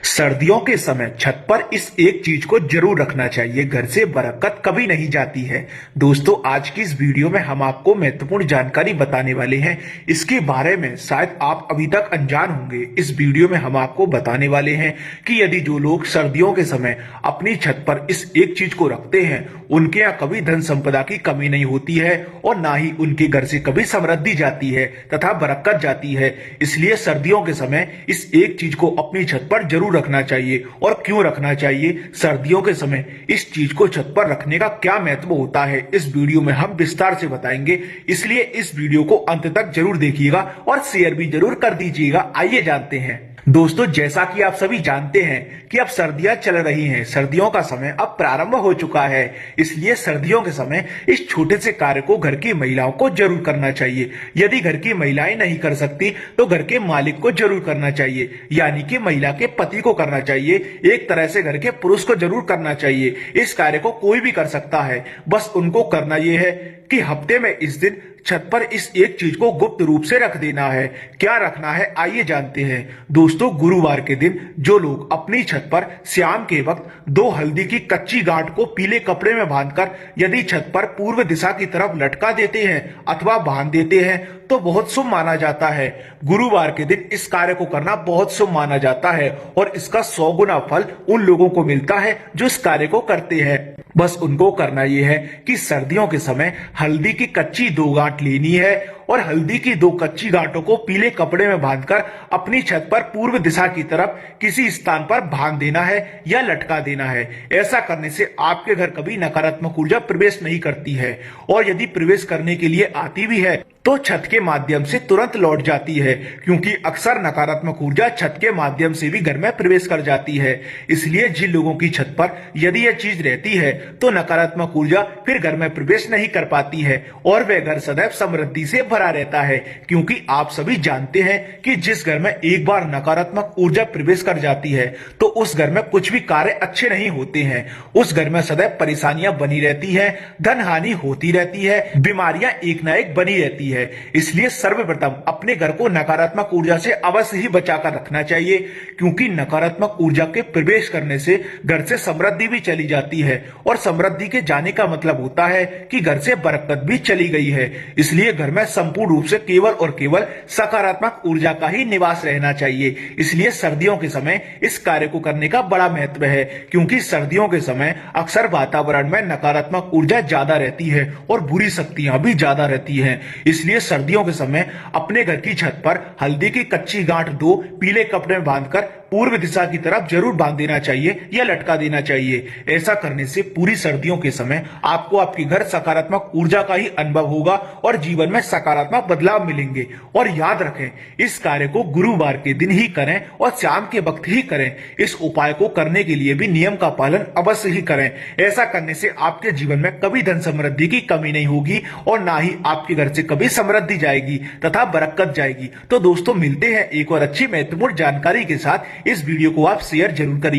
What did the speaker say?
सर्दियों के समय छत पर इस एक चीज को जरूर रखना चाहिए, घर से बरकत कभी नहीं जाती है। दोस्तों, आज की इस वीडियो में हम आपको महत्वपूर्ण जानकारी बताने वाले हैं। इसके बारे में शायद आप अभी तक अनजान होंगे। इस वीडियो में हम आपको बताने वाले हैं कि यदि जो लोग सर्दियों के समय अपनी छत पर इस एक चीज को रखते हैं, उनके यहाँ कभी धन संपदा की कमी नहीं होती है और ना ही उनके घर से कभी समृद्धि जाती है तथा बरकत जाती है। इसलिए सर्दियों के समय इस एक चीज को अपनी छत पर जरूर रखना चाहिए। और क्यों रखना चाहिए, सर्दियों के समय इस चीज को छत पर रखने का क्या महत्व होता है, इस वीडियो में हम विस्तार से बताएंगे। इसलिए इस वीडियो को अंत तक जरूर देखिएगा और शेयर भी जरूर कर दीजिएगा। आइए जानते हैं। दोस्तों, जैसा कि आप सभी जानते हैं कि अब सर्दियां चल रही हैं, सर्दियों का समय अब प्रारंभ हो चुका है। इसलिए सर्दियों के समय इस छोटे से कार्य को घर की महिलाओं को जरूर करना चाहिए। यदि घर की महिलाएं नहीं कर सकती तो घर के मालिक को जरूर करना चाहिए, यानी कि महिला के पति को करना चाहिए। एक तरह से घर के पुरुष को जरूर करना चाहिए। इस कार्य को कोई भी कर सकता है, बस उनको करना यह है कि हफ्ते में इस दिन छत पर इस एक चीज को गुप्त रूप से रख देना है। क्या रखना है, आइए जानते हैं। दोस्तों, गुरुवार के दिन जो लोग अपनी छत पर शाम के वक्त 2 हल्दी की कच्ची गांठ को पीले कपड़े में बांधकर यदि छत पर पूर्व दिशा की तरफ लटका देते हैं अथवा बांध देते हैं तो बहुत शुभ माना जाता है। गुरुवार के दिन इस कार्य को करना बहुत शुभ माना जाता है और इसका 100 गुना फल उन लोगों को मिलता है जो इस कार्य को करते हैं। बस उनको करना यह है कि सर्दियों के समय हल्दी की कच्ची 2 गांठ लेनी है और हल्दी की 2 कच्ची गांठों को पीले कपड़े में बांधकर अपनी छत पर पूर्व दिशा की तरफ किसी स्थान पर बांध देना है या लटका देना है। ऐसा करने से आपके घर कभी नकारात्मक ऊर्जा प्रवेश नहीं करती है और यदि प्रवेश करने के लिए आती भी है तो छत के माध्यम से तुरंत लौट जाती है, क्योंकि अक्सर नकारात्मक ऊर्जा छत के माध्यम से भी घर में प्रवेश कर जाती है। इसलिए जिन लोगों की छत पर यदि यह चीज रहती है तो नकारात्मक ऊर्जा फिर घर में प्रवेश नहीं कर पाती है और वह घर सदैव समृद्धि से भरा रहता है। क्योंकि आप सभी जानते हैं कि जिस घर में एक बार नकारात्मक ऊर्जा प्रवेश कर जाती है तो उस घर में कुछ भी कार्य अच्छे नहीं होते हैं। उस घर में सदैव परेशानियां बनी रहती है, धन हानि होती रहती है, बीमारियां एक न एक बनी रहती है। इसलिए सर्वप्रथम अपने घर को नकारात्मक ऊर्जा से अवश्य ही बचाकर रखना चाहिए, क्योंकि नकारात्मक ऊर्जा के प्रवेश करने से घर से समृद्धि भी चली जाती है और समृद्धि के जाने का मतलब होता है कि घर से बरकत भी चली गई है। इसलिए घर में संपूर्ण रूप से केवल और केवल सकारात्मक ऊर्जा का ही निवास रहना चाहिए। इसलिए सर्दियों के समय इस कार्य को करने का बड़ा महत्व है, क्योंकि सर्दियों के समय अक्सर वातावरण में नकारात्मक ऊर्जा ज्यादा रहती है और बुरी शक्तियां भी ज्यादा रहती हैं। इसलिए सर्दियों के समय अपने घर की छत पर हल्दी की कच्ची गांठ 2 पीले कपड़े में बांधकर पूर्व दिशा की तरफ जरूर बांध देना चाहिए या लटका देना चाहिए। ऐसा करने से पूरी सर्दियों के समय आपको आपके घर सकारात्मक ऊर्जा का ही अनुभव होगा और जीवन में सकारात्मक बदलाव मिलेंगे। और याद रखें, इस कार्य को गुरुवार के दिन ही करें और शाम के वक्त ही करें। इस उपाय को करने के लिए भी नियम का पालन अवश्य ही करें। ऐसा करने से आपके जीवन में कभी धन समृद्धि की कमी नहीं होगी और ना ही आपके घर से कभी समृद्धि जाएगी तथा बरकत जाएगी। तो दोस्तों, मिलते हैं एक और अच्छी महत्वपूर्ण जानकारी के साथ। इस वीडियो को आप शेयर जरूर करिए।